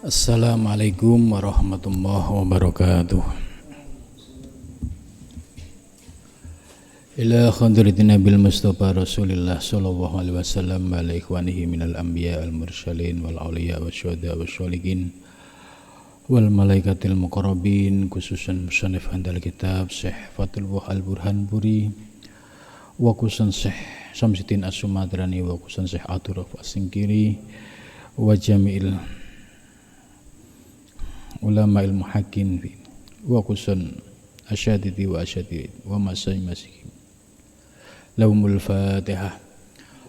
Assalamualaikum warahmatullahi wabarakatuh. Ila khadratin Nabil Mustafa Rasulillah sallallahu alaihi wasallam wa ala ikhwanihi minal anbiya al mursalin wal awliya wasyuhada wasyolihin wal malaikatil muqarrabin, khususan musannif handal kitab Syekh Fathul Wah al-Burhan Buri wa khususan Syekh Samsuddin As-Sumadrani wa khususan Syekh Aturaf As-Singkiri wa jami'il ulama ilmu hakim wa khususan asyadidi wa asyadid wa masih lahumul fatihah.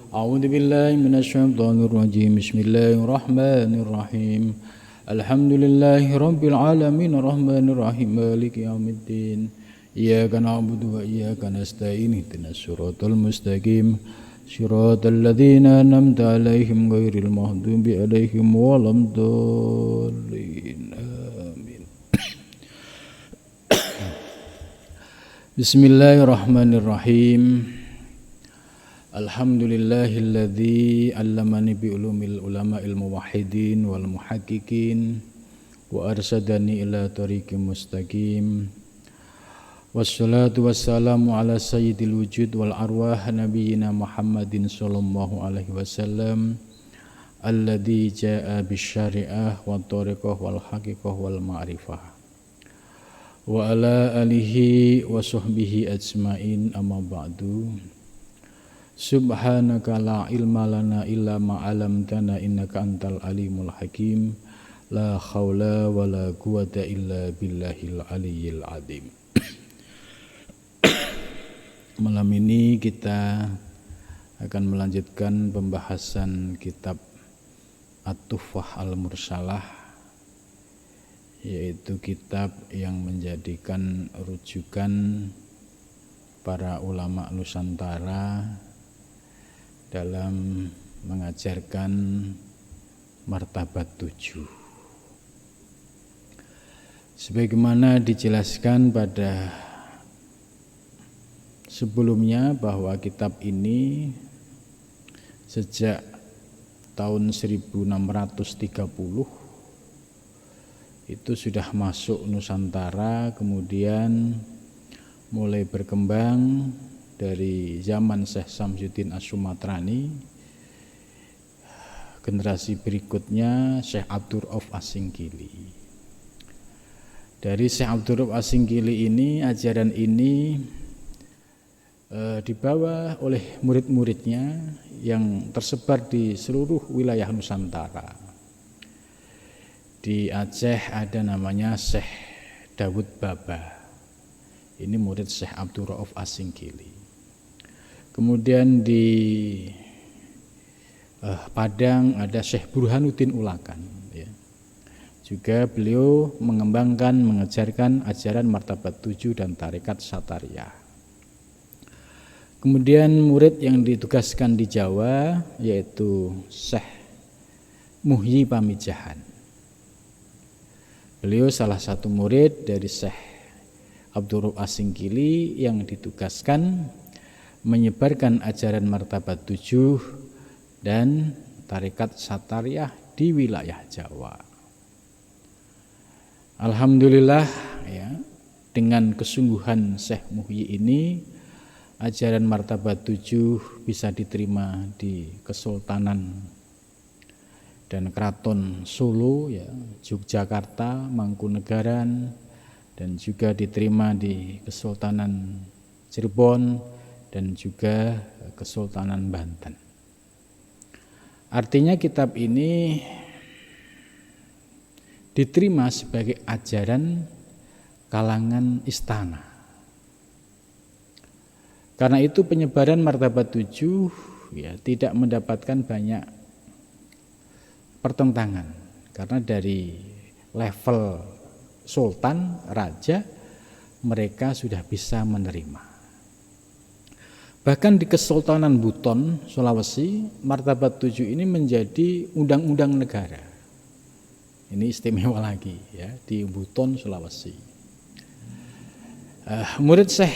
A'udzu billahi minasyaitonir rajim. Bismillahirrahmanirrahim. Alhamdulillahi rabbil alamin arrahmanir rahim maliki yaumiddin. Iyyaka na'budu wa iyyaka nasta'in ihdinas siratal mustaqim siratal ladzina an'amta 'alaihim ghairil maghdubi 'alaihim waladdallin. Amin. Bismillahirrahmanirrahim. Alhamdulillahilladzi 'allamani bi ulumil ulama'il muwahhidin wal muhaqqiqin wa arsadani ila tariqim mustaqim. Wassalatu wassalamu ala sayyidil wujud wal arwah nabiyyina Muhammadin sallallahu alaihi wasallam alladzi jaa bisyari'ah wa tariqah wal haqiqah wal ma'rifah wa ala alihi wa sahbihi ajmain, amma ba'du. Subhanaka la ilma lana illa ma 'allamtana innaka antal alimul hakim. La haula wala quwata illa billahil aliyyil azim. Malam ini kita akan melanjutkan pembahasan kitab At-Tuhfah Al-Mursalah, yaitu kitab yang menjadikan rujukan para ulama Nusantara dalam mengajarkan martabat 7. Sebagaimana dijelaskan pada sebelumnya bahwa kitab ini sejak tahun 1630 itu sudah masuk Nusantara, kemudian mulai berkembang dari zaman Syekh Samsuddin As-Sumadrani. Generasi berikutnya Syekh Abdurrauf As-Singkili. Dari Syekh Abdurrauf As-Singkili ini, ajaran ini dibawa oleh murid-muridnya yang tersebar di seluruh wilayah Nusantara. Di Aceh ada namanya Syekh Dawud Baba. Ini murid Syekh Abdurrauf As-Singkili. Kemudian di Padang ada Syekh Burhanuddin Ulakan, ya. Juga beliau mengembangkan, mengajarkan ajaran martabat 7 dan tarekat Satariyah. Kemudian murid yang ditugaskan di Jawa yaitu Syekh Muhyi Pamijahan. Beliau salah satu murid dari Syekh Abdurrauf As-Singkili yang ditugaskan menyebarkan ajaran martabat 7 dan tarekat Satariyah di wilayah Jawa. Alhamdulillah, ya, dengan kesungguhan Syekh Muhyi ini, ajaran martabat 7 bisa diterima di Kesultanan dan Keraton Solo, ya, Yogyakarta, Mangkunegaran, dan juga diterima di Kesultanan Cirebon dan juga Kesultanan Banten. Artinya kitab ini diterima sebagai ajaran kalangan istana. Karena itu penyebaran martabat 7 ya tidak mendapatkan banyak pertentangan, karena dari level sultan, raja, mereka sudah bisa menerima. Bahkan di Kesultanan Buton, Sulawesi, martabat 7 ini menjadi undang-undang negara. Ini istimewa lagi, ya, di Buton, Sulawesi. Murid Syekh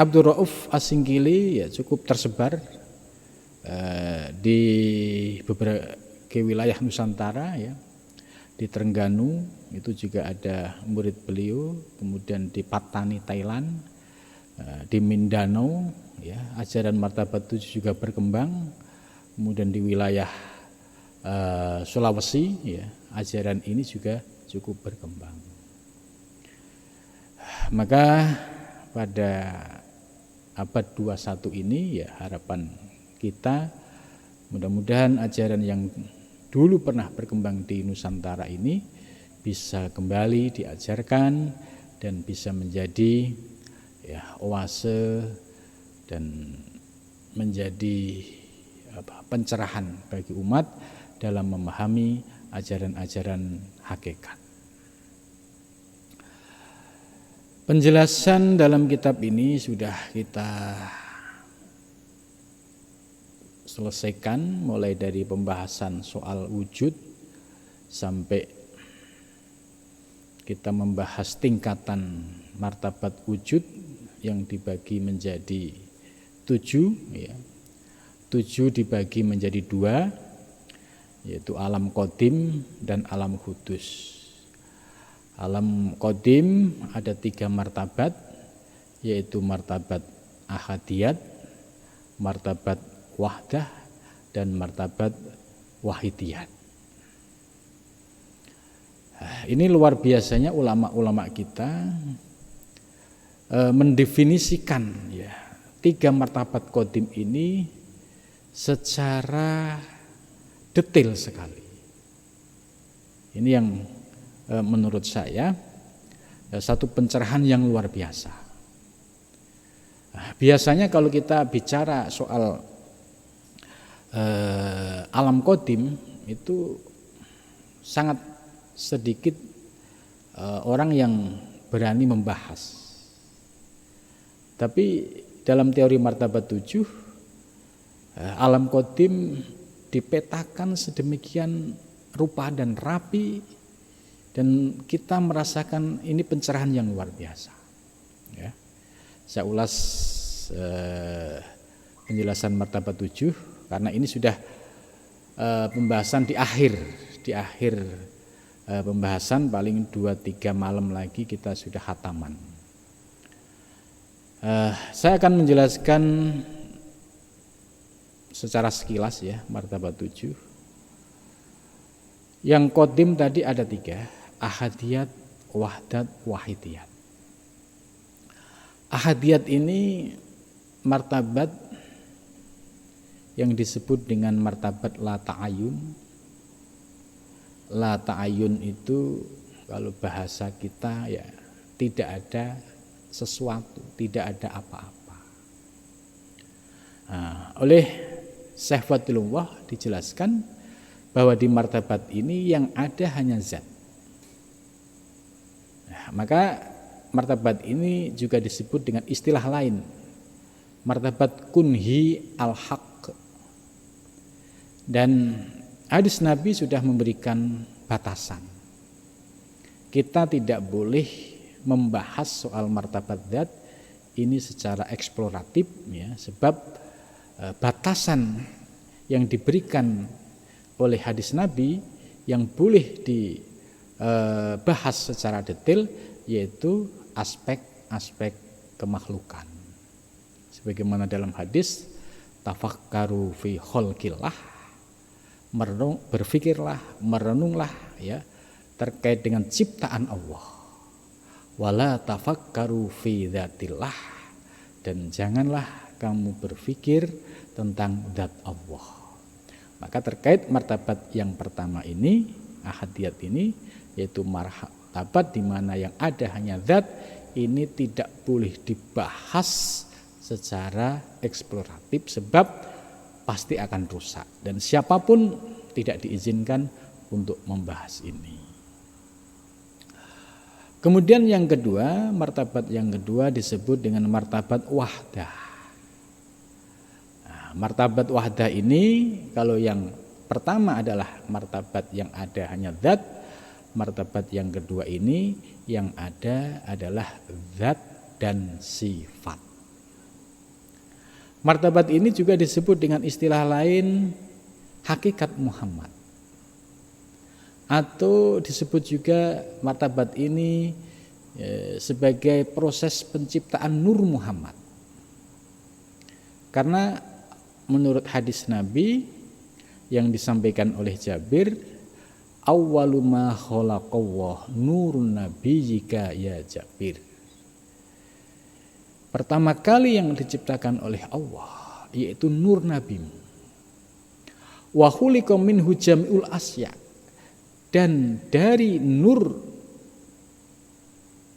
Abdurrauf As-Singkili ya cukup tersebar di beberapa wilayah Nusantara, ya. di Terengganu itu juga ada murid beliau, kemudian di Patani Thailand, di Mindanao ya, ajaran martabat 7 juga berkembang, kemudian di wilayah Sulawesi ya, ajaran ini juga cukup berkembang. Maka pada abad 21 ini ya, harapan kita mudah-mudahan ajaran yang dulu pernah berkembang di Nusantara ini bisa kembali diajarkan dan bisa menjadi ya oase dan menjadi pencerahan bagi umat dalam memahami ajaran-ajaran hakikat. Penjelasan dalam kitab ini sudah kita selesaikan, mulai dari pembahasan soal wujud sampai kita membahas tingkatan martabat wujud yang dibagi menjadi 7 ya. 7 dibagi menjadi 2, yaitu alam qadim dan alam hudus. Alam qadim ada 3 martabat, yaitu martabat ahadiyat, martabat wahdah, dan martabat wahidiyat. Ini luar biasanya ulama-ulama kita mendefinisikan ya 3 martabat qadim ini secara detail sekali. Ini yang menurut saya satu pencerahan yang luar biasa. Biasanya kalau kita bicara soal alam qadim itu sangat sedikit orang yang berani membahas. Tapi dalam teori martabat 7, alam qadim dipetakan sedemikian rupa dan rapi, dan kita merasakan ini pencerahan yang luar biasa ya. Saya ulas penjelasan martabat 7 karena ini sudah pembahasan di akhir pembahasan, paling 2-3 malam lagi kita sudah khataman. Saya akan menjelaskan secara sekilas ya martabat 7. Yang qadim tadi ada 3, ahadiyat, wahdat, wahidiyat. Ahadiyat ini martabat yang disebut dengan martabat la ta'ayun. La ta'ayun itu kalau bahasa kita ya tidak ada sesuatu, tidak ada apa-apa. Oleh Syekh Fadlullah dijelaskan bahwa di martabat ini yang ada hanya zat. Maka martabat ini juga disebut dengan istilah lain, martabat kunhi al-haq. Dan hadis Nabi sudah memberikan batasan. Kita tidak boleh membahas soal martabat zat ini secara eksploratif ya, sebab batasan yang diberikan oleh hadis Nabi yang boleh dibahas secara detail yaitu aspek-aspek kemakhlukan. Sebagaimana dalam hadis, tafakkaru fi khalqillah, berfikirlah, merenunglah ya terkait dengan ciptaan Allah. Wala tafakkaru fi dzatillah, dan janganlah kamu berpikir tentang zat Allah. Maka terkait martabat yang pertama ini, ahadiyat ini, yaitu martabat di mana yang ada hanya zat, ini tidak boleh dibahas secara eksploratif sebab pasti akan rusak dan siapapun tidak diizinkan untuk membahas ini. Kemudian yang kedua, martabat yang kedua disebut dengan martabat wahdah. Martabat wahdah ini kalau yang pertama adalah martabat yang ada hanya zat, martabat yang kedua ini yang ada adalah zat dan sifat. Martabat ini juga disebut dengan istilah lain hakikat Muhammad. atau disebut juga martabat ini sebagai proses penciptaan Nur Muhammad. Karena menurut hadis Nabi yang disampaikan oleh Jabir, awwalu ma khalaqallah nurun nabiyyika ya Jabir. Pertama kali yang diciptakan oleh Allah yaitu nur nabimu. Wa khuliqa minhu jami'ul asya. Dan dari nur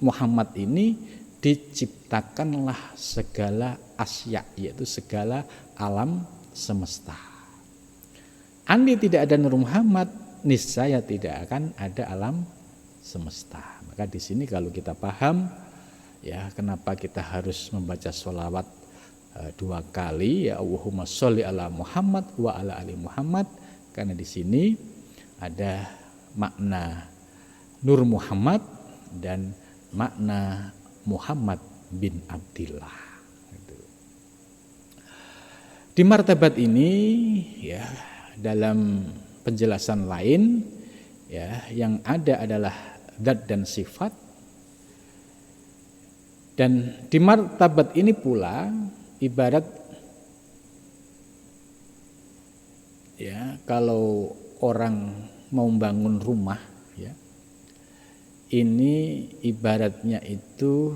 Muhammad ini diciptakanlah segala asya, yaitu segala alam semesta. Andai tidak ada Nur Muhammad, niscaya tidak akan ada alam semesta. Maka di sini kalau kita paham, ya kenapa kita harus membaca sholawat 2 kali, ya Allahumma sholli ala Muhammad wa ala ali Muhammad, karena di sini ada makna Nur Muhammad dan makna Muhammad bin Abdillah. Di martabat ini ya dalam penjelasan lain ya yang ada adalah zat dan sifat, dan di martabat ini pula ibarat ya kalau orang mau bangun rumah ya, ini ibaratnya itu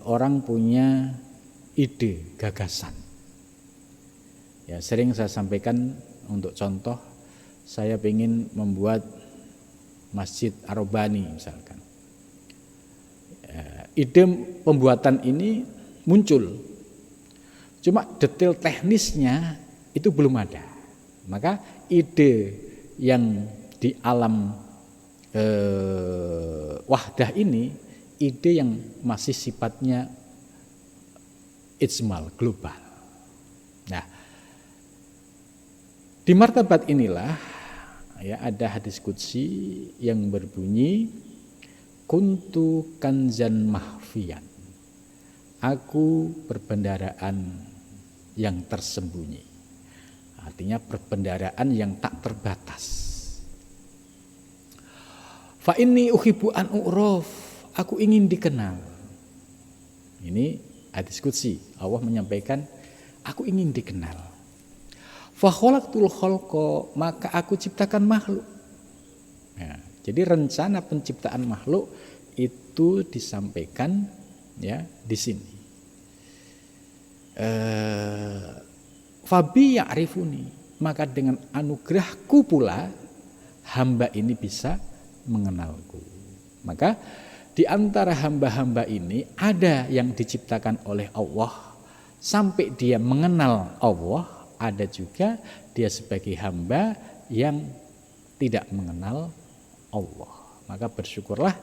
orang punya ide, gagasan. Ya, sering saya sampaikan untuk contoh, saya ingin membuat Masjid Ar-Rabbani misalkan. Ide pembuatan ini muncul, cuma detail teknisnya itu belum ada. Maka ide yang di alam wahdah ini ide yang masih sifatnya ijmal, global. Nah, di martabat inilah ya ada hadis qudsi yang berbunyi kuntu kanzan mahfiyan. Aku perbendaraan yang tersembunyi. Artinya perbendaraan yang tak terbatas. Fa inni uhibbu an u'raf. Aku ingin dikenal. Ini hadis qudsi. Allah menyampaikan, aku ingin dikenal. Fa khalaqtul khalqa, maka aku ciptakan makhluk. Nah, jadi rencana penciptaan makhluk itu disampaikan ya di sini. Fabi ya'rifuni, maka dengan anugerahku pula hamba ini bisa mengenalku. Maka di antara hamba-hamba ini ada yang diciptakan oleh Allah sampai dia mengenal Allah, ada juga dia sebagai hamba yang tidak mengenal Allah. Maka bersyukurlah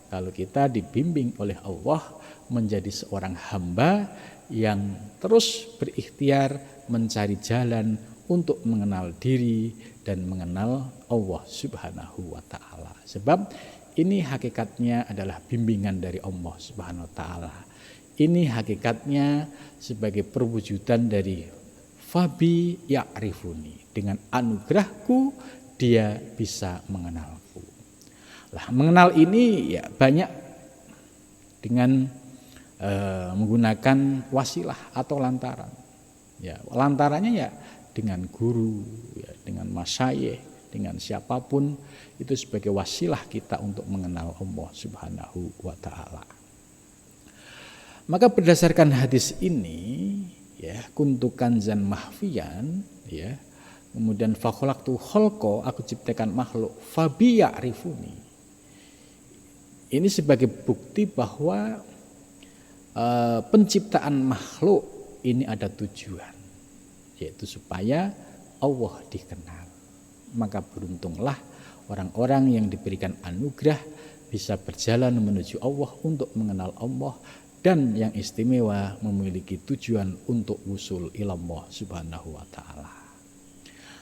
kalau kita dibimbing oleh Allah menjadi seorang hamba yang terus berikhtiar mencari jalan untuk mengenal diri dan mengenal Allah Subhanahu wa ta'ala. Sebab ini hakikatnya adalah bimbingan dari Allah Subhanahu wa ta'ala. Ini hakikatnya sebagai perwujudan dari Fabi ya'rifuni. Dengan anugerahku dia bisa mengenalku. Lah, mengenal ini ya banyak dengan menggunakan wasilah atau lantaran. Ya, lantarannya ya dengan guru, ya, dengan masyayikh, dengan siapapun itu sebagai wasilah kita untuk mengenal Allah Subhanahu wa ta'ala. Maka berdasarkan hadis ini ya, kuntu kanzan mahfiyan ya, kemudian fa khalaqtu khalqa, aku ciptakan makhluk, fabi ya'rifuni. Ini sebagai bukti bahwa penciptaan makhluk ini ada tujuan, yaitu supaya Allah dikenal. Maka beruntunglah orang-orang yang diberikan anugerah bisa berjalan menuju Allah untuk mengenal Allah, dan yang istimewa memiliki tujuan untuk usul ilallah Subhanahu wa ta'ala.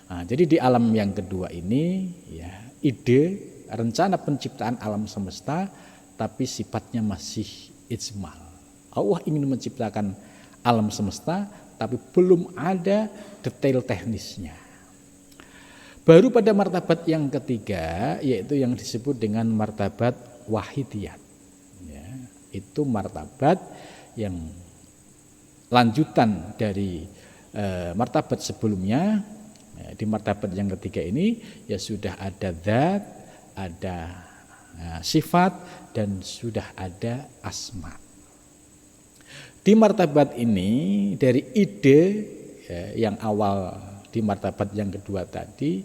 Nah, jadi di alam yang kedua ini ya, ide rencana penciptaan alam semesta tapi sifatnya masih ijmal. Allah ingin menciptakan alam semesta tapi belum ada detail teknisnya. Baru pada martabat yang ketiga, yaitu yang disebut dengan martabat wahidiyat. Ya, itu martabat yang lanjutan dari martabat sebelumnya. Di martabat yang ketiga ini ya sudah ada zat, ada sifat, dan sudah ada asma. Di martabat ini dari ide yang awal di martabat yang kedua tadi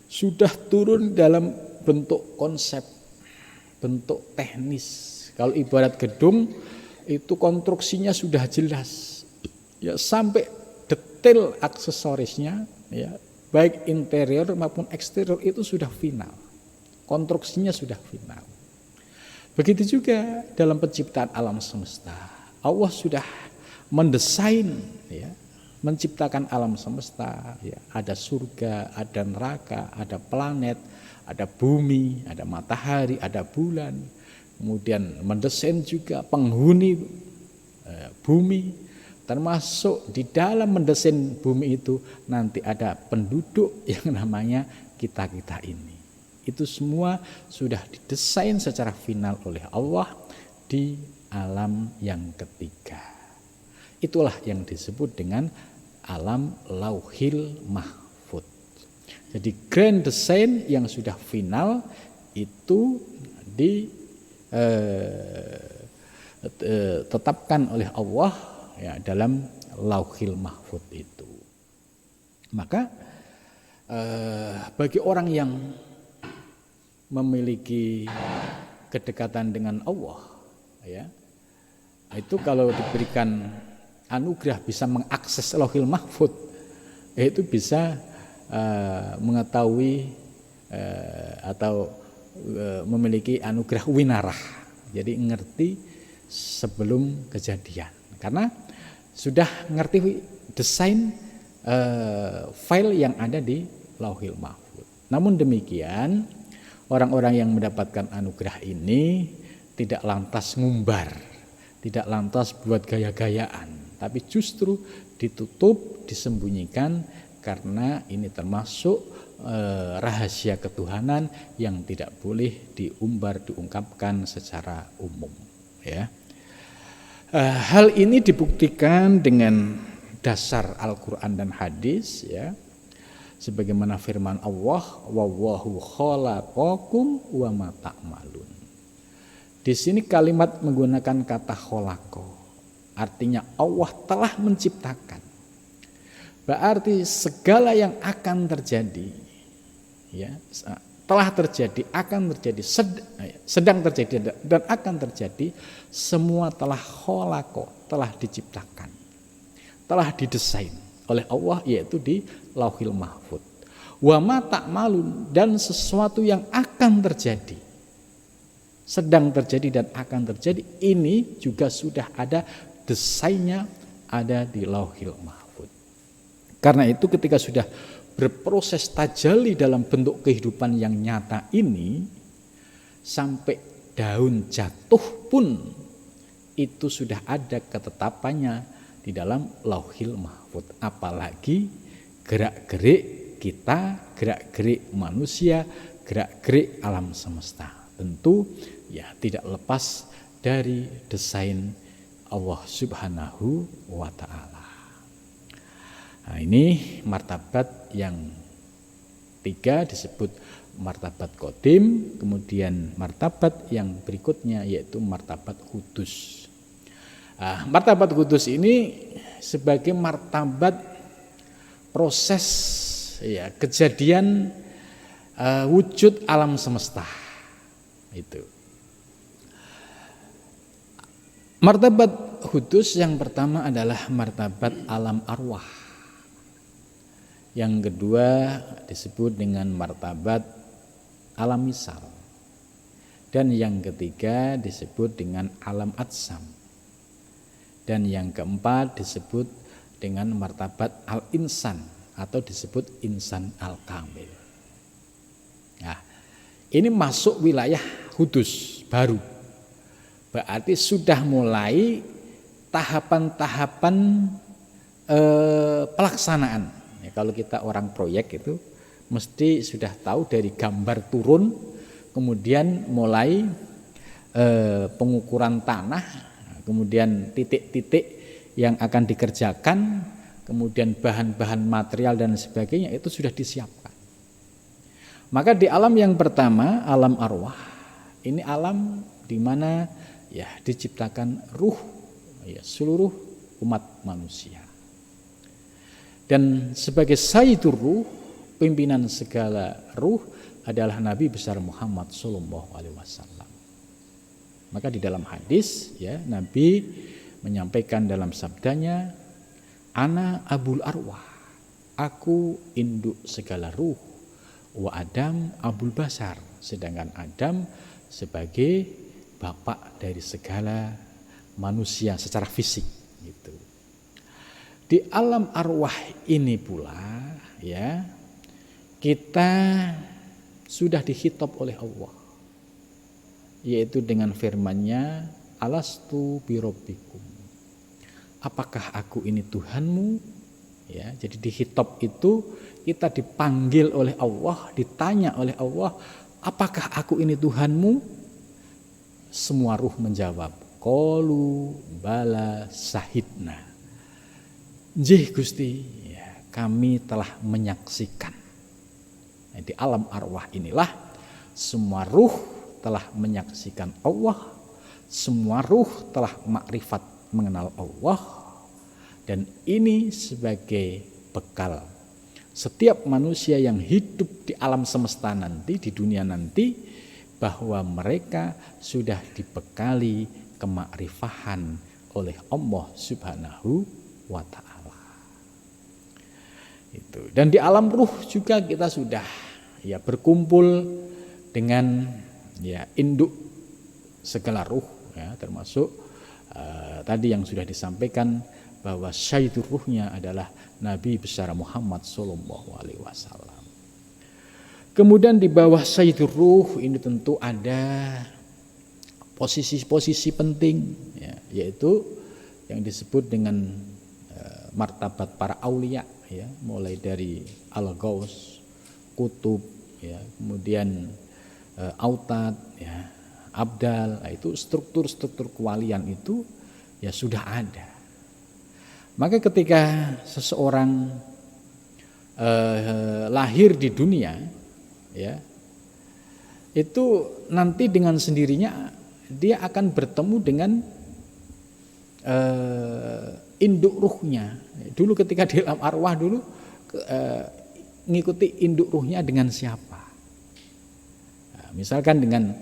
sudah turun dalam bentuk konsep, bentuk teknis. Kalau ibarat gedung itu konstruksinya sudah jelas, ya sampai detail aksesorisnya, ya baik interior maupun eksterior itu sudah final, konstruksinya sudah final. Begitu juga dalam penciptaan alam semesta, Allah sudah mendesain, ya, menciptakan alam semesta, ya, ada surga, ada neraka, ada planet, ada bumi, ada matahari, ada bulan. Kemudian mendesain juga penghuni bumi, termasuk di dalam mendesain bumi itu nanti ada penduduk yang namanya kita-kita ini. Itu semua sudah didesain secara final oleh Allah di alam yang ketiga. Itulah yang disebut dengan alam lauhil mahfud. Jadi grand design yang sudah final itu ditetapkan oleh Allah, ya, dalam lauhil mahfud itu. Maka bagi orang yang memiliki kedekatan dengan Allah, ya, itu kalau diberikan anugerah bisa mengakses lauhil mahfud, itu bisa mengetahui atau memiliki anugerah winarah. Jadi ngerti sebelum kejadian, karena sudah ngerti desain file yang ada di lauhil mahfud. Namun demikian, orang-orang yang mendapatkan anugerah ini tidak lantas ngumbar, tidak lantas buat gaya-gayaan, tapi justru ditutup, disembunyikan, karena ini termasuk rahasia ketuhanan yang tidak boleh diumbar, diungkapkan secara umum, ya. Hal ini dibuktikan dengan dasar Al-Quran dan hadis, ya, sebagaimana firman Allah, wallahu khalaqakum wa ma ta'malun. Di sini kalimat menggunakan kata khalaqo, artinya Allah telah menciptakan. Berarti segala yang akan terjadi, ya, telah terjadi, akan terjadi, sedang terjadi dan akan terjadi, semua telah khalaqo, telah diciptakan, telah didesain oleh Allah, yaitu di lauhil mahfud. Wa ma ta'malun, dan sesuatu yang akan terjadi, sedang terjadi dan akan terjadi, ini juga sudah ada desainnya, ada di lauhil mahfud. Karena itu ketika sudah berproses tajalli dalam bentuk kehidupan yang nyata ini, sampai daun jatuh pun itu sudah ada ketetapannya di dalam lauhil mahfud. Apalagi gerak-gerik kita, gerak-gerik manusia, gerak-gerik alam semesta, tentu ya tidak lepas dari desain Allah Subhanahu wa ta'ala. Nah, ini martabat yang tiga disebut martabat qadim, kemudian martabat yang berikutnya yaitu martabat qudus. Martabat qudus ini sebagai martabat proses, ya, kejadian wujud alam semesta. Itu. Martabat qudus yang pertama adalah martabat alam arwah. Yang kedua disebut dengan martabat alam misal. Dan yang ketiga disebut dengan alam atsam. Dan yang keempat disebut dengan martabat al-insan atau disebut insan al-kamil. Nah, ini masuk wilayah qudus baru. Berarti sudah mulai tahapan-tahapan pelaksanaan. Ya, kalau kita orang proyek itu mesti sudah tahu dari gambar turun, kemudian mulai pengukuran tanah, kemudian titik-titik yang akan dikerjakan, kemudian bahan-bahan material dan sebagainya itu sudah disiapkan. Maka di alam yang pertama, alam arwah, ini alam di mana ya diciptakan ruh ya seluruh umat manusia. Dan sebagai sayyidur ruh, pimpinan segala ruh adalah Nabi besar Muhammad sallallahu alaihi wasallam. Maka di dalam hadis ya Nabi menyampaikan dalam sabdanya, ana abul arwah, aku induk segala ruh, wa Adam abul basar, sedangkan Adam sebagai bapak dari segala manusia secara fisik gitu. Di alam arwah ini pula ya kita sudah dihitab oleh Allah, yaitu dengan firman-Nya, alastu birabbikum, apakah aku ini Tuhanmu? Ya, jadi dihitab itu kita dipanggil oleh Allah, ditanya oleh Allah, apakah aku ini Tuhanmu? Semua ruh menjawab, qalu bala sahidna, jih Gusti, ya, kami telah menyaksikan. Nah, di alam arwah inilah semua ruh telah menyaksikan Allah, semua ruh telah makrifat mengenal Allah, dan ini sebagai bekal setiap manusia yang hidup di alam semesta nanti, di dunia nanti, bahwa mereka sudah dibekali kemakrifahan oleh Allah Subhanahu wa ta'ala. Itu. Dan di alam ruh juga kita sudah ya berkumpul dengan ya induk segala ruh ya, termasuk tadi yang sudah disampaikan bahwa sayyidur ruhnya adalah Nabi besar Muhammad sallallahu alaihi wasallam. Kemudian di bawah sayyidur ruh ini tentu ada posisi-posisi penting ya, yaitu yang disebut dengan martabat para aulia ya, mulai dari al-ghaus, kutub ya, kemudian autad ya, abdal, itu struktur-struktur kewalian itu ya sudah ada. Maka ketika seseorang lahir di dunia ya, itu nanti dengan sendirinya dia akan bertemu dengan induk ruhnya. Dulu ketika di alam arwah dulu ngikuti induk ruhnya dengan siapa? Nah, misalkan dengan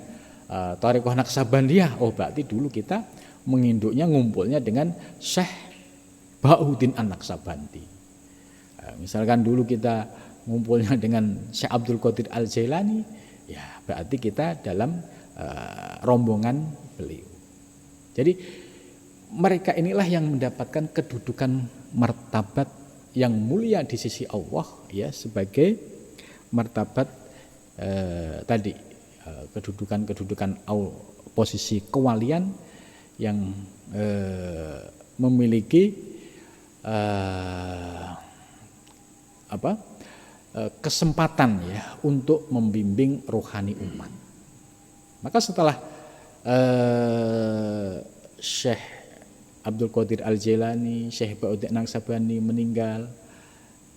Thariqah Naqsabandiyah, oh berarti dulu kita menginduknya, ngumpulnya dengan Syekh Bahuddin An-Naqsabandi. Misalkan dulu kita ngumpulnya dengan Syekh Abdul Qadir Al-Jailani, ya berarti kita dalam rombongan beliau. Jadi mereka inilah yang mendapatkan kedudukan martabat yang mulia di sisi Allah ya, sebagai martabat tadi kedudukan posisi kewalian yang memiliki kesempatan ya untuk membimbing rohani umat. Maka setelah Syekh Abdul Qadir Al-Jailani, Syekh Bahuddin Naqsabandi meninggal,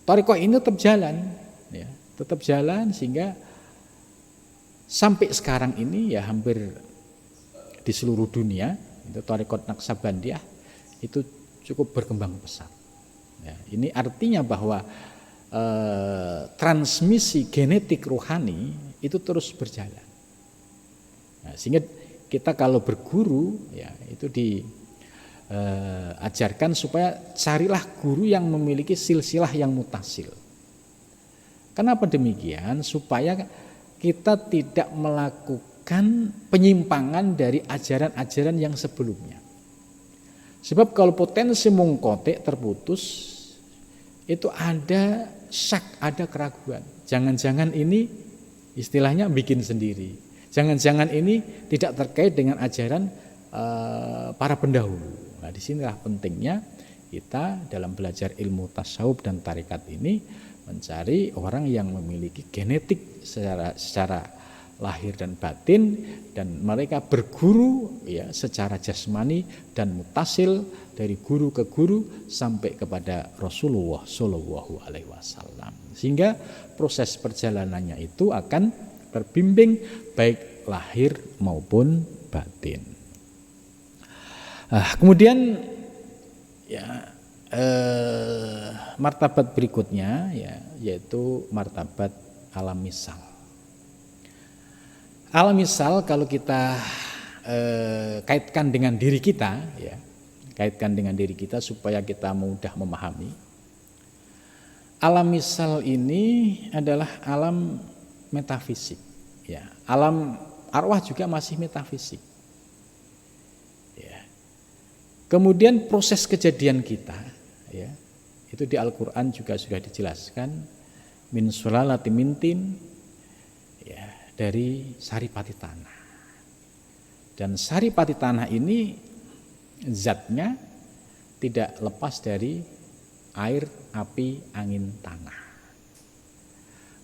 thariqah ini tetap jalan ya, tetap jalan sehingga sampai sekarang ini ya hampir di seluruh dunia itu thariqah Naqsabandiyah itu cukup berkembang pesat. Ya, ini artinya bahwa transmisi genetik rohani itu terus berjalan. Nah, sehingga kita kalau berguru ya itu diajarkan supaya carilah guru yang memiliki silsilah yang mutasil. Kenapa demikian? Supaya kita tidak melakukan penyimpangan dari ajaran-ajaran yang sebelumnya. Sebab kalau potensi mungkotik terputus, itu ada syak, ada keraguan. Jangan-jangan ini istilahnya bikin sendiri. Jangan-jangan ini tidak terkait dengan ajaran para pendahulu. Nah, disinilah pentingnya kita dalam belajar ilmu tasawuf dan tarekat ini mencari orang yang memiliki genetik secara lahir dan batin, dan mereka berguru ya secara jasmani dan mutasil dari guru ke guru sampai kepada Rasulullah Shallallahu Alaihi Wasallam, sehingga proses perjalanannya itu akan terbimbing baik lahir maupun batin. Kemudian ya martabat berikutnya ya, yaitu martabat alam misal. Alam misal kalau kita kaitkan dengan diri kita ya, kaitkan dengan diri kita supaya kita mudah memahami. Alam misal ini adalah alam metafisik ya. Alam arwah juga masih metafisik. Ya. Kemudian proses kejadian kita ya, itu di Al-Qur'an juga sudah dijelaskan, min sulalati mintin ya, dari saripati tanah. Dan saripati tanah ini zatnya tidak lepas dari air, api, angin, tanah.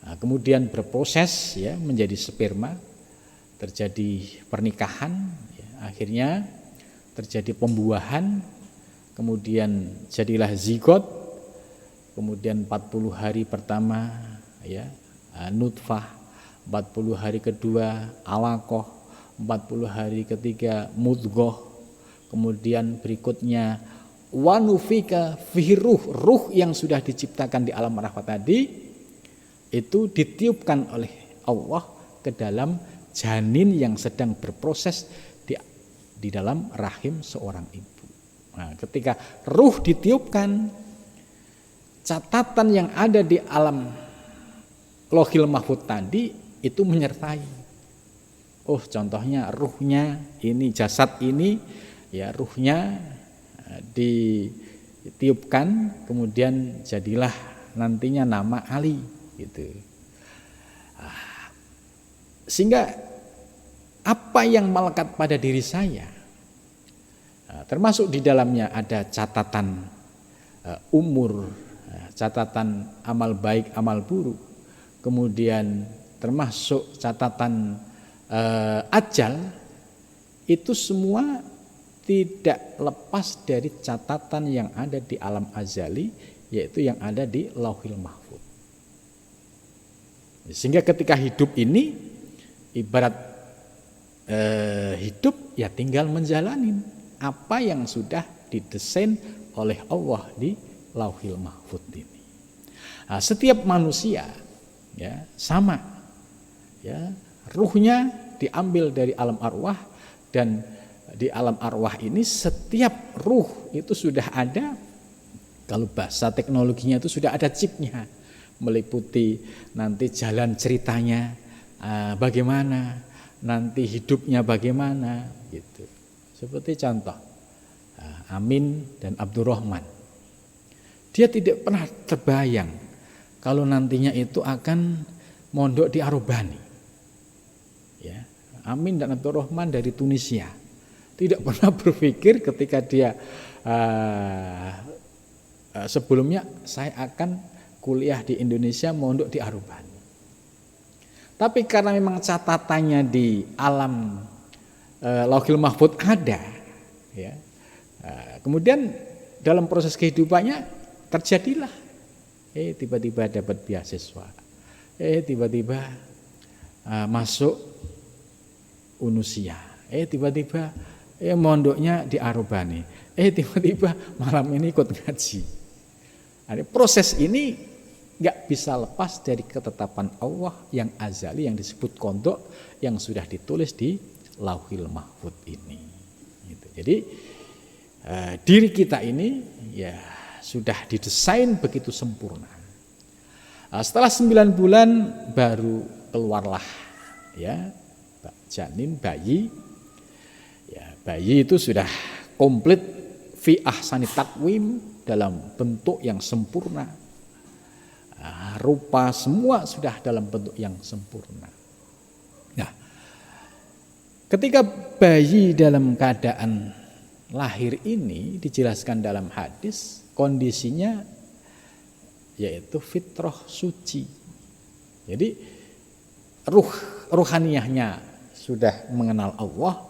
Nah, kemudian berproses ya menjadi sperma, terjadi pernikahan ya, akhirnya terjadi pembuahan, kemudian jadilah zigot, kemudian 40 hari pertama ya nutfah, 40 hari kedua alaqah, 40 hari ketiga mudghah, kemudian berikutnya wanufika fihi ruh yang sudah diciptakan di alam arwah tadi itu ditiupkan oleh Allah ke dalam janin yang sedang berproses di dalam rahim seorang ibu. Nah, ketika ruh ditiupkan, catatan yang ada di alam Lauhil Mahfuz tadi itu menyertai. Oh, contohnya ruhnya ini, jasad ini ya ruhnya ditiupkan, kemudian jadilah nantinya nama Ali gitu. Sehingga apa yang melekat pada diri saya, termasuk di dalamnya ada catatan umur, catatan amal baik, amal buruk, kemudian termasuk catatan ajal, itu semua tidak lepas dari catatan yang ada di alam azali, yaitu yang ada di Lauhil Mahfuz. Sehingga ketika hidup ini ibarat hidup ya tinggal menjalani apa yang sudah didesain oleh Allah di Lauhil Mahfuz ini. Nah, setiap manusia ya sama ya, ruhnya diambil dari alam arwah, dan di alam arwah ini setiap ruh itu sudah ada, kalau bahasa teknologinya itu sudah ada chipnya, meliputi nanti jalan ceritanya bagaimana, nanti hidupnya bagaimana gitu. Seperti contoh Amin dan Abdurrahman, dia tidak pernah terbayang kalau nantinya itu akan mondok di Arobani ya. Amin dan Abdurrahman dari Tunisia, tidak pernah berpikir ketika dia sebelumnya saya akan kuliah di Indonesia mondok di Arobani. Tapi karena memang catatannya di alam Lauhil Mahfuz ada ya. Kemudian dalam proses kehidupannya terjadilah tiba-tiba dapat beasiswa, tiba-tiba masuk Unusia, tiba-tiba mondoknya di Arobani, tiba-tiba malam ini ikut ngaji. Nah, proses ini nggak bisa lepas dari ketetapan Allah yang azali, yang disebut qadha, yang sudah ditulis di Lauhil Mahfuz ini. Gitu. Jadi diri kita ini ya sudah didesain begitu sempurna. Setelah 9 bulan baru keluarlah ya janin, bayi. Ya, bayi itu sudah komplit fi ahsani taqwim, dalam bentuk yang sempurna. Rupa semua sudah dalam bentuk yang sempurna. Nah, ketika bayi dalam keadaan lahir ini dijelaskan dalam hadis, kondisinya yaitu fitrah suci. Jadi ruhaniyahnya sudah mengenal Allah,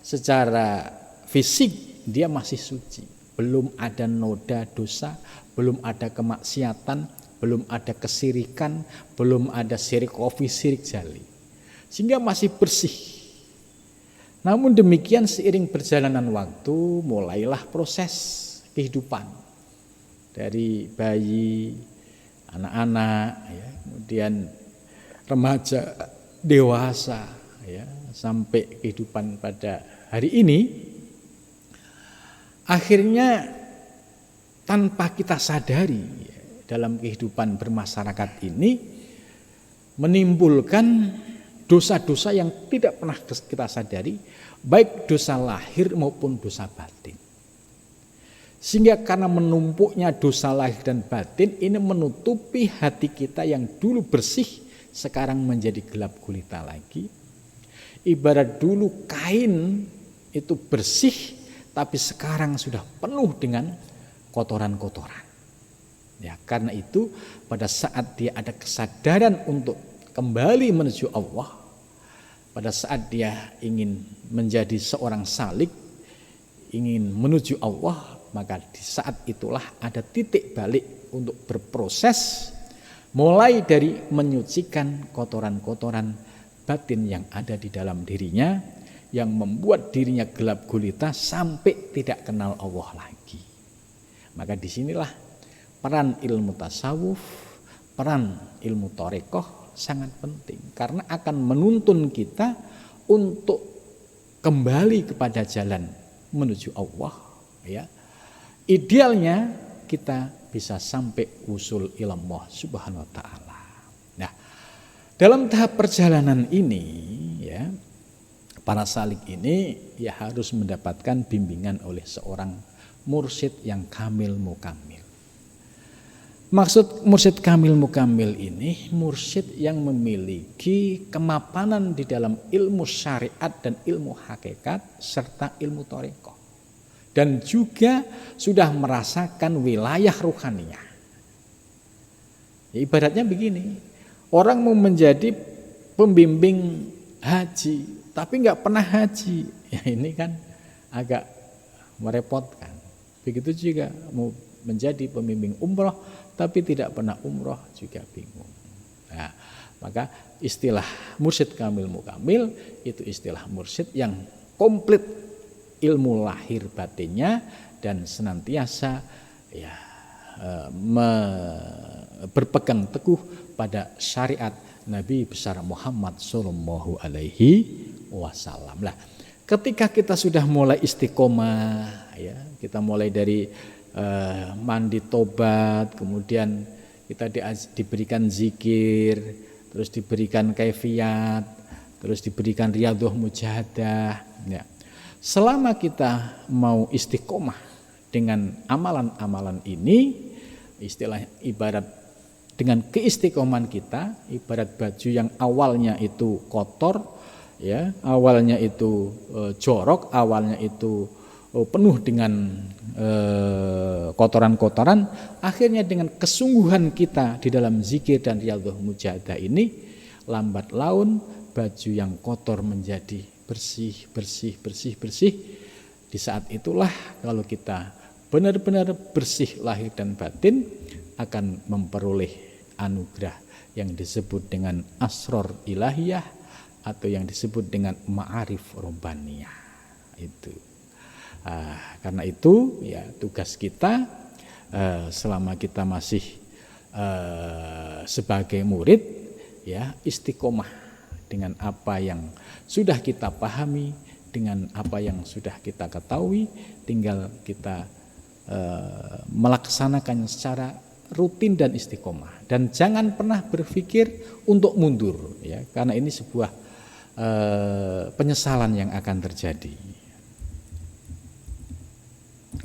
secara fisik dia masih suci. Belum ada noda dosa, belum ada kemaksiatan, belum ada kesirikan, belum ada syirik khafi, syirik jali. Sehingga masih bersih. Namun demikian seiring perjalanan waktu mulailah proses kehidupan dari bayi, anak-anak, ya, kemudian remaja, dewasa, ya, sampai kehidupan pada hari ini. Akhirnya tanpa kita sadari, ya, dalam kehidupan bermasyarakat ini menimbulkan dosa-dosa yang tidak pernah kita sadari, baik dosa lahir maupun dosa batin. Sehingga karena menumpuknya dosa lahir dan batin ini menutupi hati kita yang dulu bersih, sekarang menjadi gelap gulita lagi. Ibarat dulu kain itu bersih, tapi sekarang sudah penuh dengan kotoran-kotoran. Ya, karena itu pada saat dia ada kesadaran untuk kembali menuju Allah, pada saat dia ingin menjadi seorang salik, ingin menuju Allah, maka di saat itulah ada titik balik untuk berproses, mulai dari menyucikan kotoran-kotoran batin yang ada di dalam dirinya, yang membuat dirinya gelap gulita sampai tidak kenal Allah lagi. Maka disinilah peran ilmu tasawuf, peran ilmu thariqah sangat penting, karena akan menuntun kita untuk kembali kepada jalan menuju Allah, ya. Idealnya kita bisa sampai usul ilallah subhanahu wa ta'ala. Nah, dalam tahap perjalanan ini, ya, para salik ini ya harus mendapatkan bimbingan oleh seorang mursyid yang kamil mukamil. Maksud mursyid kamil mukamil ini mursyid yang memiliki kemapanan di dalam ilmu syariat dan ilmu hakikat serta ilmu thariqah, dan juga sudah merasakan wilayah ruhaniyah. Ya, ibaratnya begini, orang mau menjadi pembimbing haji tapi nggak pernah haji, ya ini kan agak merepotkan. Begitu juga mau menjadi pembimbing umroh tapi tidak pernah umroh, juga bingung. Nah, maka istilah mursyid kamil mukamil itu istilah mursyid yang komplit ilmu lahir batinnya dan senantiasa ya berpegang teguh pada syariat Nabi besar Muhammad sallallahu alaihi wasallam. Lah, ketika kita sudah mulai istiqomah, ya, kita mulai dari mandi tobat, kemudian kita diberikan zikir, terus diberikan kaifiat, terus diberikan riyadhah mujahadah, ya. Selama kita mau istiqomah dengan amalan-amalan ini, istilah ibarat dengan keistiqomahan kita, ibarat baju yang awalnya itu kotor, ya, awalnya itu jorok, awalnya itu penuh dengan kotoran-kotoran, akhirnya dengan kesungguhan kita di dalam zikir dan riyadhah mujahadah ini, lambat laun baju yang kotor menjadi bersih. Di saat itulah kalau kita benar-benar bersih lahir dan batin, akan memperoleh anugerah yang disebut dengan asror ilahiyah atau yang disebut dengan ma'arif robbaniyah. Itu. Karena itu ya tugas kita selama kita masih sebagai murid, ya, istiqomah dengan apa yang sudah kita pahami, dengan apa yang sudah kita ketahui, tinggal kita melaksanakan secara rutin dan istiqomah, dan jangan pernah berpikir untuk mundur, ya, karena ini sebuah penyesalan yang akan terjadi.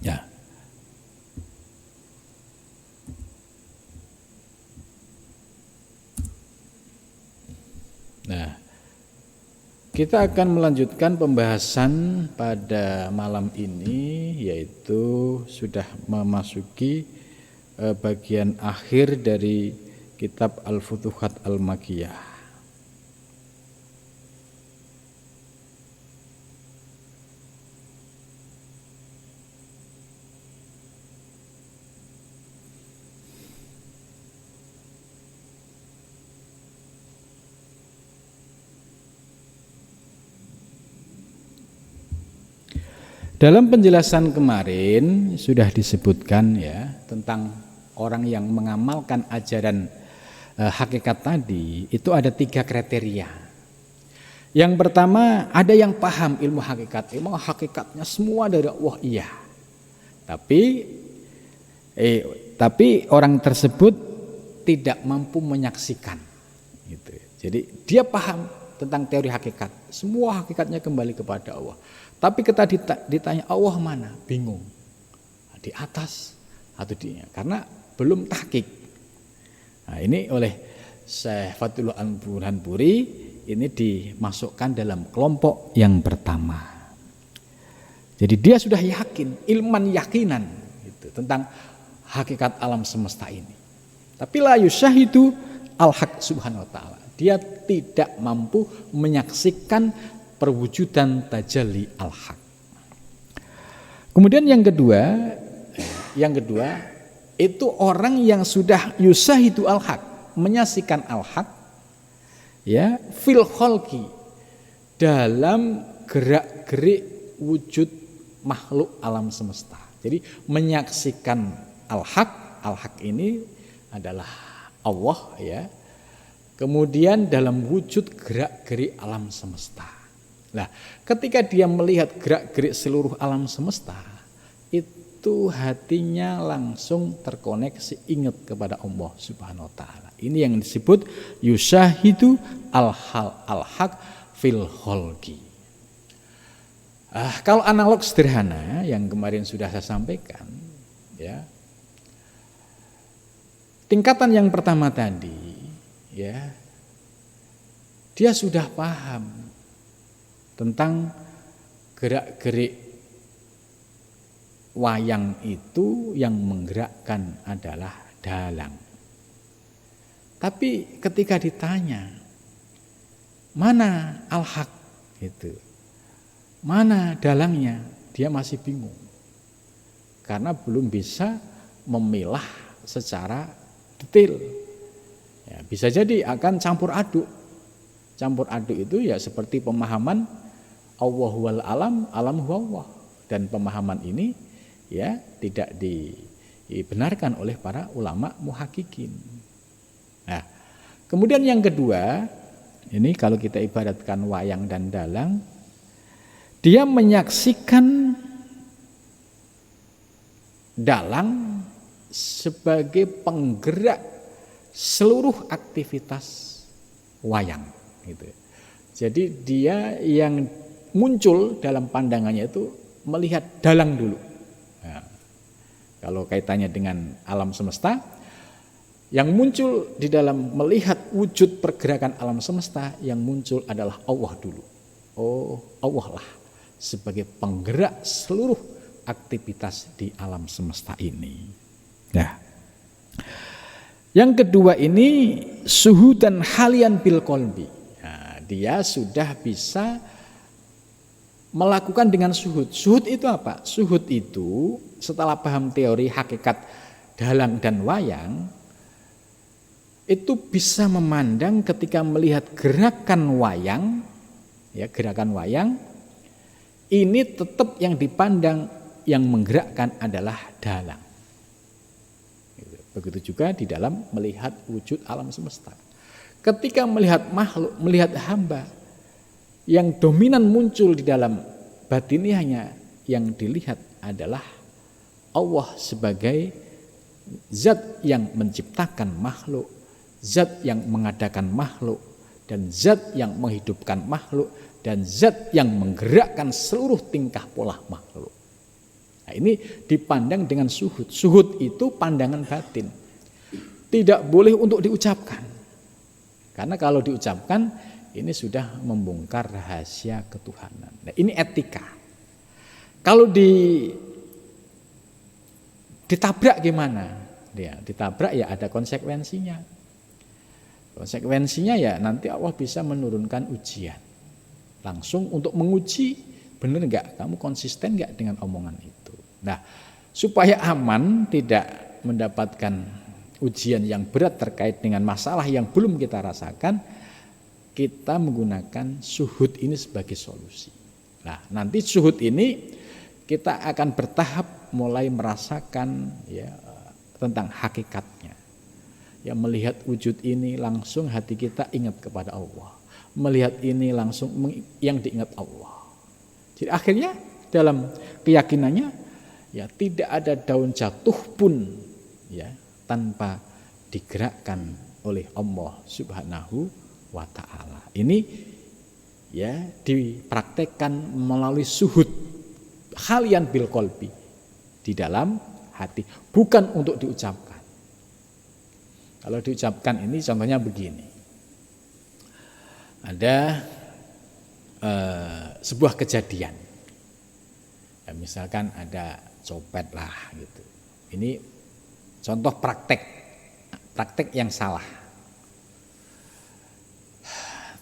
Ya. Nah, kita akan melanjutkan pembahasan pada malam ini, yaitu sudah memasuki bagian akhir dari kitab Al-Futuhat Al-Makkiyah. Dalam penjelasan kemarin sudah disebutkan ya tentang orang yang mengamalkan ajaran hakikat tadi itu ada 3 kriteria. Yang pertama, ada yang paham ilmu hakikat, memang hakikatnya semua dari Allah, iya. Tapi orang tersebut tidak mampu menyaksikan gitu. Jadi dia paham tentang teori hakikat, semua hakikatnya kembali kepada Allah. Tapi kita ditanya Allah mana? Bingung. Di atas atau karena belum tahqiq. Nah, ini oleh Syekh Fathullah Al-Burhanpuri ini dimasukkan dalam kelompok yang pertama. Jadi dia sudah yakin, ilman yakinan gitu, tentang hakikat alam semesta ini. Tapi la yusyahidu al-haq subhanahu wa ta'ala. Dia tidak mampu menyaksikan perwujudan tajalli al-haq. Kemudian yang kedua itu orang yang sudah yusahidu al-haq, menyaksikan al-haq ya fil khalqi, dalam gerak-gerik wujud makhluk alam semesta. Jadi menyaksikan al-haq ini adalah Allah ya. Kemudian dalam wujud gerak-gerik alam semesta. Nah, ketika dia melihat gerak-gerik seluruh alam semesta, itu hatinya langsung terkoneksi, ingat kepada Allah Subhanahu wa taala. Ini yang disebut yusyahidu al-haq fil khalqi. Kalau analog sederhana yang kemarin sudah saya sampaikan, ya. Tingkatan yang pertama tadi, ya. Dia sudah paham tentang gerak-gerik wayang itu, yang menggerakkan adalah dalang. Tapi ketika ditanya mana al-haq itu, mana dalangnya, dia masih bingung karena belum bisa memilah secara detail ya, bisa jadi akan campur aduk itu ya seperti pemahaman Allah wal alam, alam huwa Allah, dan pemahaman ini ya tidak dibenarkan oleh para ulama muhakkikin. Nah, kemudian yang kedua, ini kalau kita ibaratkan wayang dan dalang, dia menyaksikan dalang sebagai penggerak seluruh aktivitas wayang gitu. Jadi dia yang muncul dalam pandangannya itu melihat dalang dulu. Nah, kalau kaitannya dengan alam semesta, yang muncul di dalam melihat wujud pergerakan alam semesta, yang muncul adalah Allah dulu. Oh, Allah lah sebagai penggerak seluruh aktivitas di alam semesta ini. Nah, yang kedua ini suhudan halian bil qalbi. Nah, dia sudah bisa melakukan dengan suhud. Suhud itu apa? Suhud itu setelah paham teori hakikat dalang dan wayang, itu bisa memandang ketika melihat gerakan wayang, ya gerakan wayang, ini tetap yang dipandang, yang menggerakkan adalah dalang. Begitu juga di dalam melihat wujud alam semesta. Ketika melihat makhluk, melihat hamba, yang dominan muncul di dalam batiniahnya, yang dilihat adalah Allah sebagai zat yang menciptakan makhluk, zat yang mengadakan makhluk, dan zat yang menghidupkan makhluk, dan zat yang menggerakkan seluruh tingkah pola makhluk. Nah, ini dipandang dengan suhud. Suhud itu pandangan batin, tidak boleh untuk diucapkan. Karena kalau diucapkan, ini sudah membongkar rahasia ketuhanan. Nah, ini etika. Kalau ditabrak gimana? dia ditabrak ya ada konsekuensinya. Konsekuensinya ya nanti Allah bisa menurunkan ujian. Langsung untuk menguji benar enggak kamu konsisten enggak dengan omongan itu. Nah, supaya aman tidak mendapatkan ujian yang berat terkait dengan masalah yang belum kita rasakan, kita menggunakan syuhud ini sebagai solusi. Nah, nanti syuhud ini kita akan bertahap mulai merasakan ya tentang hakikatnya. Ya, melihat wujud ini langsung hati kita ingat kepada Allah. Melihat ini langsung yang diingat Allah. Jadi akhirnya dalam keyakinannya ya tidak ada daun jatuh pun ya tanpa digerakkan oleh Allah Subhanahu wa taala. Ini ya dipraktekkan melalui syuhud khalian bil qalbi di dalam hati, bukan untuk diucapkan. Kalau diucapkan ini contohnya begini. Ada sebuah kejadian. Ya, misalkan ada copet lah gitu. Ini contoh praktek yang salah.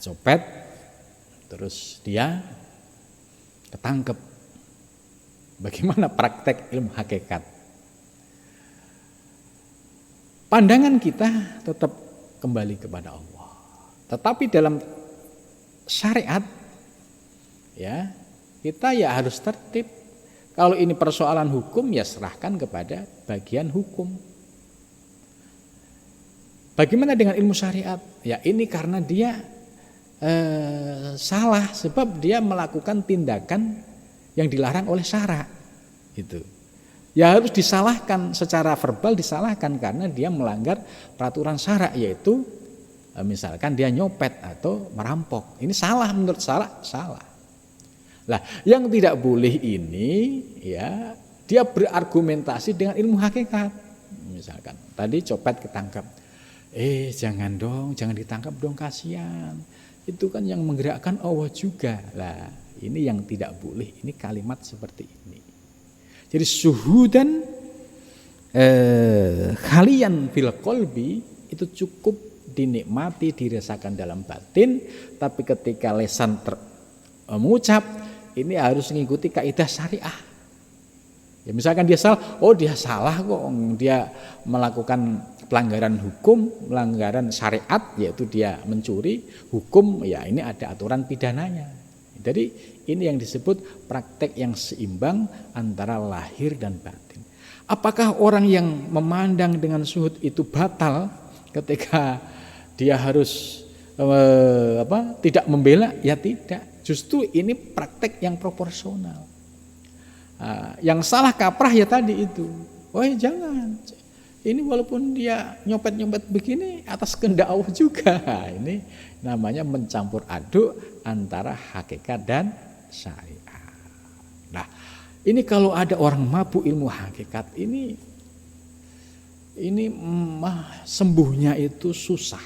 Copet terus dia ketangkep. Bagaimana praktek ilmu hakikat? Pandangan kita tetap kembali kepada Allah. Tetapi dalam syariat ya kita ya harus tertib. Kalau ini persoalan hukum ya serahkan kepada bagian hukum. Bagaimana dengan ilmu syariat? Ya ini karena dia salah sebab dia melakukan tindakan yang dilarang oleh syara. Itu. Ya harus disalahkan secara verbal, disalahkan karena dia melanggar peraturan syara, yaitu misalkan dia nyopet atau merampok. Ini salah, menurut salah. Lah, yang tidak boleh ini ya dia berargumentasi dengan ilmu hakikat. Misalkan tadi copet ketangkap. Jangan dong, jangan ditangkap dong, kasihan. Itu kan yang menggerakkan Allah juga. Lah, ini yang tidak boleh. Ini kalimat seperti ini. Jadi syuhudan khalian fil qalbi itu cukup dinikmati, dirasakan dalam batin, tapi ketika lisan mengucap ini harus mengikuti kaidah syariah. Ya misalkan dia salah kok, dia melakukan pelanggaran hukum, pelanggaran syariat, yaitu dia mencuri, hukum ya ini ada aturan pidananya. Jadi ini yang disebut praktek yang seimbang antara lahir dan batin. Apakah orang yang memandang dengan syuhud itu batal ketika dia harus tidak membela? Ya tidak. Justru ini praktek yang proporsional. Yang salah kaprah ya tadi itu. Jangan. Ini walaupun dia nyopet-nyopet begini atas kehendak Allah juga. Ini namanya mencampur aduk antara hakikat dan syariat. Nah, ini kalau ada orang mabuk ilmu hakikat ini sembuhnya itu susah.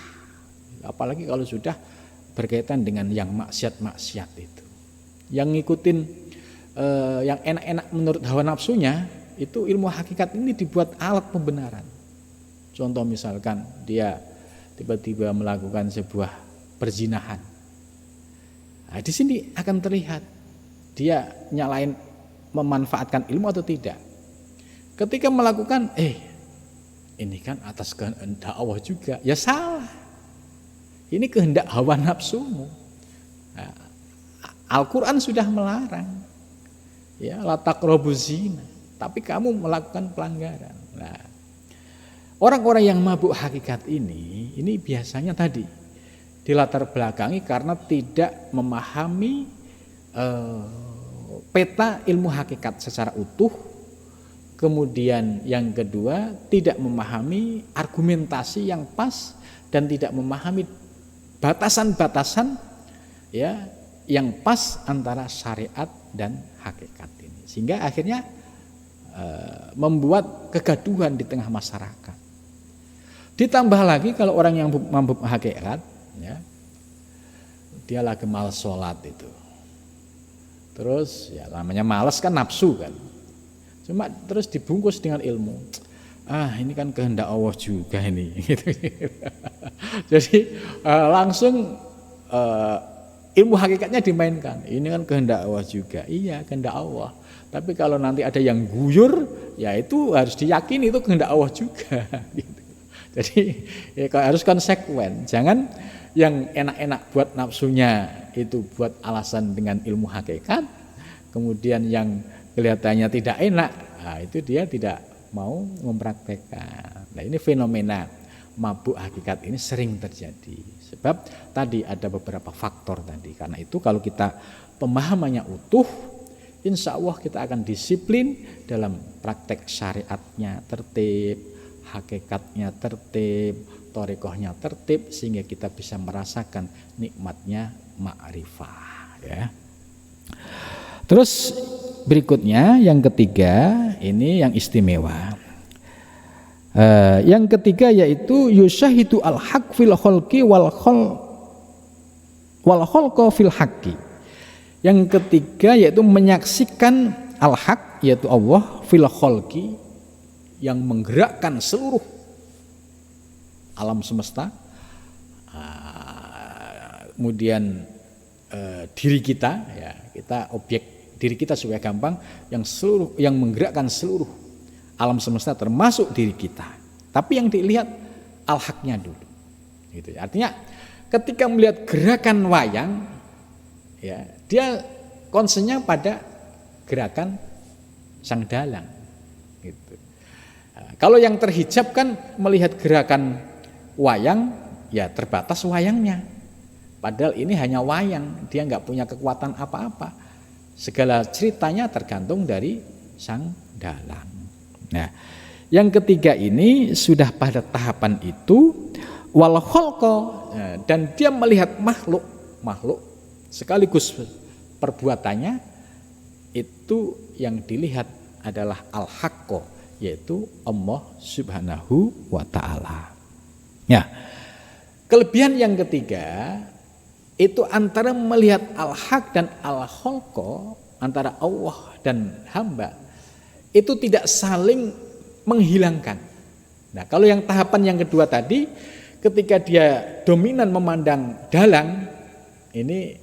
Apalagi kalau sudah berkaitan dengan yang maksiat-maksiat itu. Yang ngikutin yang enak-enak menurut hawa nafsunya, itu ilmu hakikat ini dibuat alat pembenaran. Contoh misalkan dia tiba-tiba melakukan sebuah perzinahan. Nah, di sini akan terlihat dia nyalain memanfaatkan ilmu atau tidak. Ketika melakukan ini kan atas kehendak Allah juga. Ya salah. Ini kehendak hawa nafsumu. Nah, Al-Qur'an sudah melarang. Ya, la taqrabuz zina. Tapi kamu melakukan pelanggaran. Nah, orang-orang yang mabuk hakikat ini biasanya tadi dilatar belakangi karena tidak memahami peta ilmu hakikat secara utuh. Kemudian yang kedua tidak memahami argumentasi yang pas dan tidak memahami batasan-batasan ya yang pas antara syariat dan hakikat ini. Sehingga akhirnya membuat kegaduhan di tengah masyarakat. Ditambah lagi kalau orang yang mabuk hakikat, ya, dia lagi malas sholat itu. Terus ya namanya malas kan nafsu kan. Cuma terus dibungkus dengan ilmu. ini kan kehendak Allah juga ini. Gitu. Jadi langsung ilmu hakikatnya dimainkan. Ini kan kehendak Allah juga. Iya, kehendak Allah. Tapi kalau nanti ada yang guyur, ya itu harus diyakini itu kehendak Allah juga. Gitu. Jadi ya harus konsekuen. Jangan yang enak-enak buat nafsunya itu buat alasan dengan ilmu hakikat. Kemudian yang kelihatannya tidak enak, itu dia tidak mau mempraktekkan. Nah ini fenomena mabuk hakikat ini sering terjadi. Sebab tadi ada beberapa faktor tadi. Karena itu kalau kita pemahamannya utuh, insya Allah kita akan disiplin dalam praktek syariatnya tertib, hakikatnya tertib, thariqahnya tertib, sehingga kita bisa merasakan nikmatnya ma'rifah. Ya. Terus berikutnya yang ketiga, ini yang istimewa. Yang ketiga yaitu yusyahidu al-haq fil khalqi wal khalqa fil haqqi. Yang ketiga yaitu menyaksikan al-haq yaitu Allah fil khalqi yang menggerakkan seluruh alam semesta. Kemudian diri kita, ya, kita objek diri kita supaya gampang, yang menggerakkan seluruh alam semesta termasuk diri kita. Tapi yang dilihat al-haqnya dulu. Gitu. Artinya ketika melihat gerakan wayang, ya, dia konsennya pada gerakan sang dalang. Gitu. Kalau yang terhijab kan melihat gerakan wayang, ya terbatas wayangnya. Padahal ini hanya wayang, dia nggak punya kekuatan apa-apa. Segala ceritanya tergantung dari sang dalang. Nah, yang ketiga ini sudah pada tahapan itu wal khalqa, dan dia melihat makhluk sekaligus perbuatannya itu yang dilihat adalah al-haqqo, yaitu Allah Subhanahu wa taala. Ya. Kelebihan yang ketiga itu antara melihat al-haq dan al-khalqa, antara Allah dan hamba, itu tidak saling menghilangkan. Nah, kalau yang tahapan yang kedua tadi, ketika dia dominan memandang dalang, ini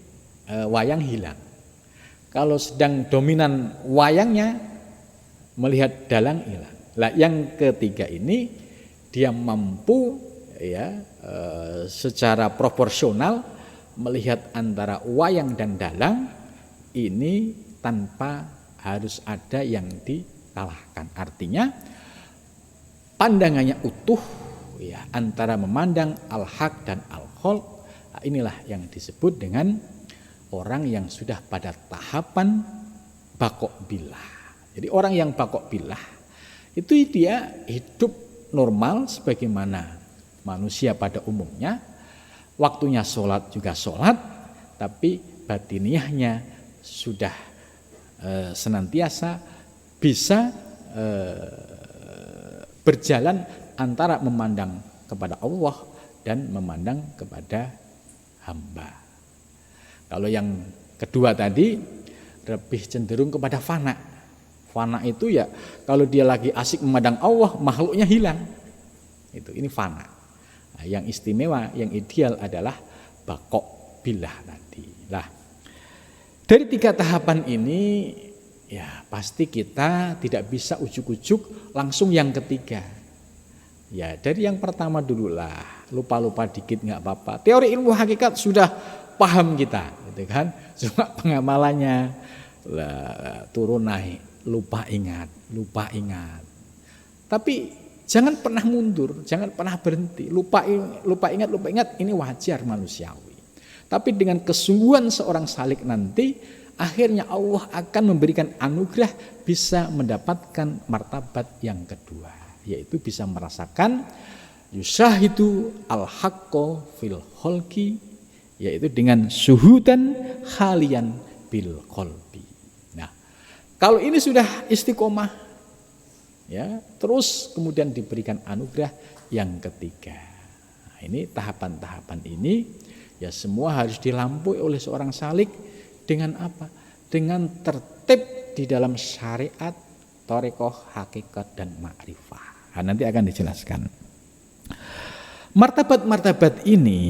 wayang hilang. Kalau sedang dominan wayangnya, melihat dalang hilang. Nah, yang ketiga ini dia mampu, ya, secara proporsional melihat antara wayang dan dalang ini tanpa harus ada yang dikalahkan. Artinya pandangannya utuh, ya, antara memandang al-haq dan al-khalq. Inilah yang disebut dengan orang yang sudah pada tahapan baqo' billah. Jadi orang yang baqo' billah itu dia hidup normal sebagaimana manusia pada umumnya. Waktunya sholat juga sholat, tapi batiniahnya sudah senantiasa bisa berjalan antara memandang kepada Allah dan memandang kepada hamba. Kalau yang kedua tadi lebih cenderung kepada fana. Fana itu ya kalau dia lagi asik memandang Allah, makhluknya hilang. Ini fana. Nah, yang istimewa, yang ideal adalah baqo' billah tadi. Lah, dari tiga tahapan ini, ya pasti kita tidak bisa ujuk-ujuk langsung yang ketiga. Ya dari yang pertama dulu lah, lupa-lupa dikit nggak apa-apa. Teori ilmu hakikat sudah paham kita, gitu kan? Cuma pengamalannya lah, turun naik, lupa ingat. Tapi jangan pernah mundur, jangan pernah berhenti. Lupa ingat, ini wajar manusiawi. Tapi dengan kesungguhan seorang salik nanti, akhirnya Allah akan memberikan anugerah bisa mendapatkan martabat yang kedua, yaitu bisa merasakan yusyahidu al-haqqo fil khalqi, yaitu dengan syuhudan khalian bil qalbi. Nah, kalau ini sudah istiqomah, ya, terus kemudian diberikan anugerah yang ketiga. Nah, ini tahapan-tahapan ini ya semua harus dilampaui oleh seorang salik dengan apa? Dengan tertib di dalam syariat, thariqah, hakikat dan ma'rifah. Nah, nanti akan dijelaskan. Martabat-martabat ini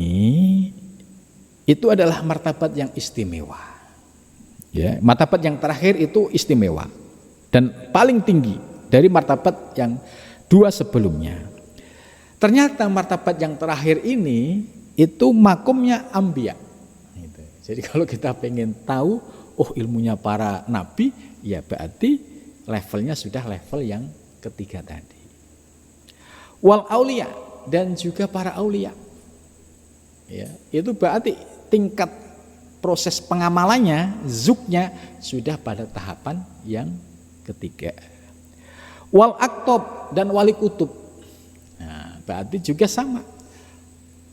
itu adalah martabat yang istimewa. Ya, martabat yang terakhir itu istimewa dan paling tinggi dari martabat yang dua sebelumnya. Ternyata martabat yang terakhir ini itu makomnya ambiya. Jadi kalau kita pengen tahu, ilmunya para nabi, ya berarti levelnya sudah level yang ketiga tadi. Wal aulia, dan juga para aulia. Ya, itu berarti tingkat proses pengamalannya, zuknya sudah pada tahapan yang ketiga. Wal aktob dan wali kutub. Nah, berarti juga sama.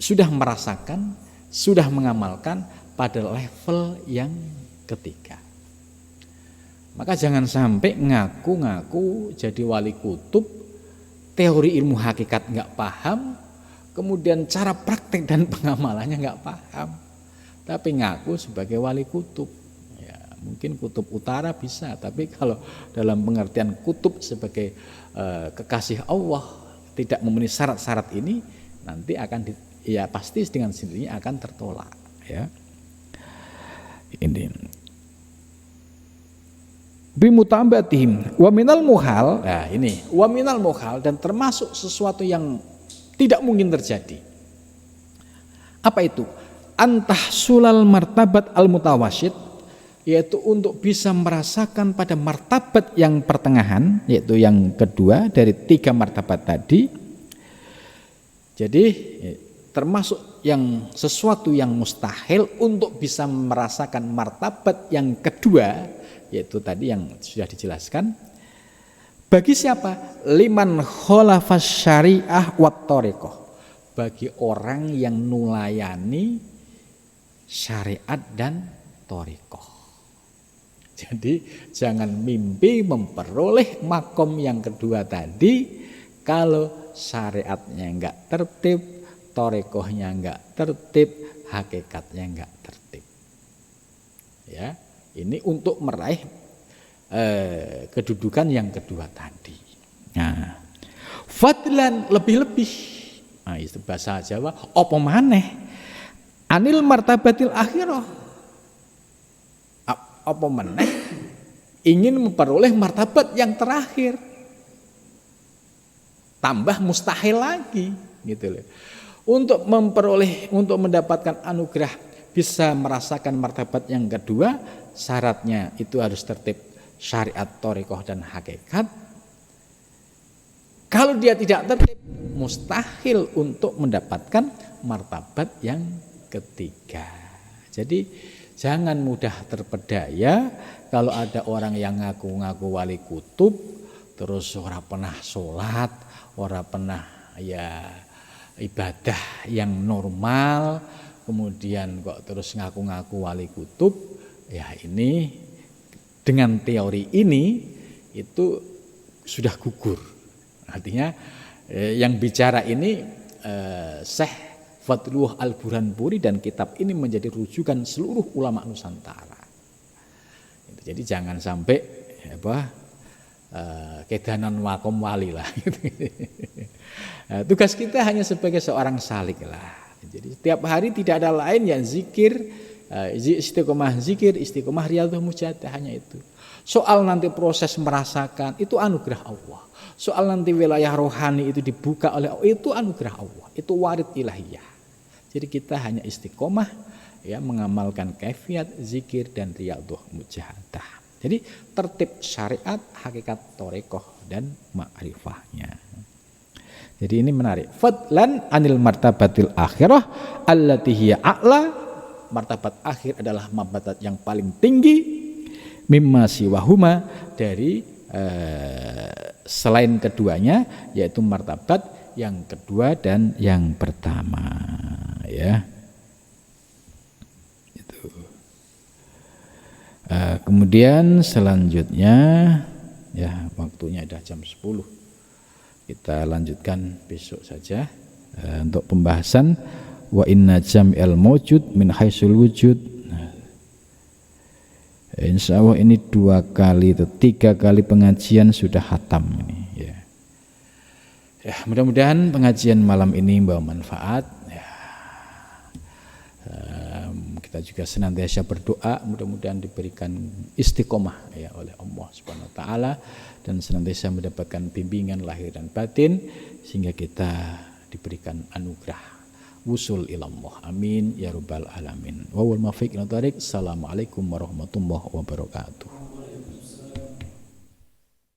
Sudah merasakan, sudah mengamalkan pada level yang ketiga. Maka jangan sampai ngaku-ngaku jadi wali kutub, teori ilmu hakikat nggak paham, kemudian cara praktek dan pengamalannya nggak paham, tapi ngaku sebagai wali kutub. Ya, mungkin kutub utara bisa, tapi kalau dalam pengertian kutub sebagai kekasih Allah tidak memenuhi syarat-syarat ini, nanti akan pasti dengan sendirinya akan tertolak. Ya, ini. Bimutambatihim wa minal muhal. Nah, ini wa minal muhal, dan termasuk sesuatu yang tidak mungkin terjadi. Apa itu? Antah sulal martabat al mutawasyid, yaitu untuk bisa merasakan pada martabat yang pertengahan, yaitu yang kedua dari tiga martabat tadi. Jadi termasuk yang sesuatu yang mustahil untuk bisa merasakan martabat yang kedua, yaitu tadi yang sudah dijelaskan. Bagi siapa? Liman khalafas syariah wat thariqah, bagi orang yang nulayani syariat dan thariqah. Jadi jangan mimpi memperoleh makom yang kedua tadi kalau syariatnya enggak tertib, thariqahnya enggak tertib, hakikatnya enggak tertib. Ya. Ini untuk meraih kedudukan yang kedua tadi. Nah, fadlan lebih-lebih. Nah, itu bahasa Jawa. Apa maneh? Anil martabatil akhirah. Apa maneh? Ingin memperoleh martabat yang terakhir. Tambah mustahil lagi, gitu loh. Untuk mendapatkan anugerah bisa merasakan martabat yang kedua, syaratnya itu harus tertib syariat, thariqah dan hakikat. Kalau dia tidak tertib, mustahil untuk mendapatkan martabat yang ketiga. Jadi jangan mudah terpedaya kalau ada orang yang ngaku-ngaku wali kutub, terus ora pernah sholat, ora pernah ibadah yang normal, kemudian kok terus ngaku-ngaku wali kutub. Ya, ini dengan teori ini itu sudah gugur. Artinya yang bicara ini Syekh Fadluh Al-Burhanpuri, dan kitab ini menjadi rujukan seluruh ulama Nusantara. Jadi jangan sampai kedanan makom wali lah. Tugas kita hanya sebagai seorang salik lah. Jadi setiap hari tidak ada lain yang zikir, istiqomah zikir, istiqomah riyadhah mujahadah, hanya itu. Soal nanti proses merasakan, itu anugerah Allah. Soal nanti wilayah rohani itu dibuka oleh Allah, itu anugerah Allah, itu warid ilahiyah. Jadi kita hanya istiqomah, mengamalkan kaifiat zikir dan riyadhah mujahadah. Jadi tertib syariat, hakikat, thariqah dan ma'rifahnya. Jadi ini menarik. Fadlan anil martabatil akhirah allati hiya a'la. Martabat akhir adalah martabat yang paling tinggi mimma siwahuma, dari selain keduanya, yaitu martabat yang kedua dan yang pertama, ya. Itu. Kemudian selanjutnya, ya waktunya udah jam 10. Kita lanjutkan besok saja untuk pembahasan wa inna jam'il mawjud min haitsul wujud. Insya Allah ini 2 kali atau 3 kali pengajian sudah khatam ini, ya. Ya, mudah-mudahan pengajian malam ini membawa manfaat. Ya, kita juga senantiasa berdoa mudah-mudahan diberikan istiqomah ya oleh Allah Subhanahu wa taala dan senantiasa mendapatkan bimbingan lahir dan batin sehingga kita diberikan anugerah wusul ilallah. Amin ya rabbal alamin. Wa wal muwaffiq ila thariq. Assalamualaikum warahmatullahi wabarakatuh.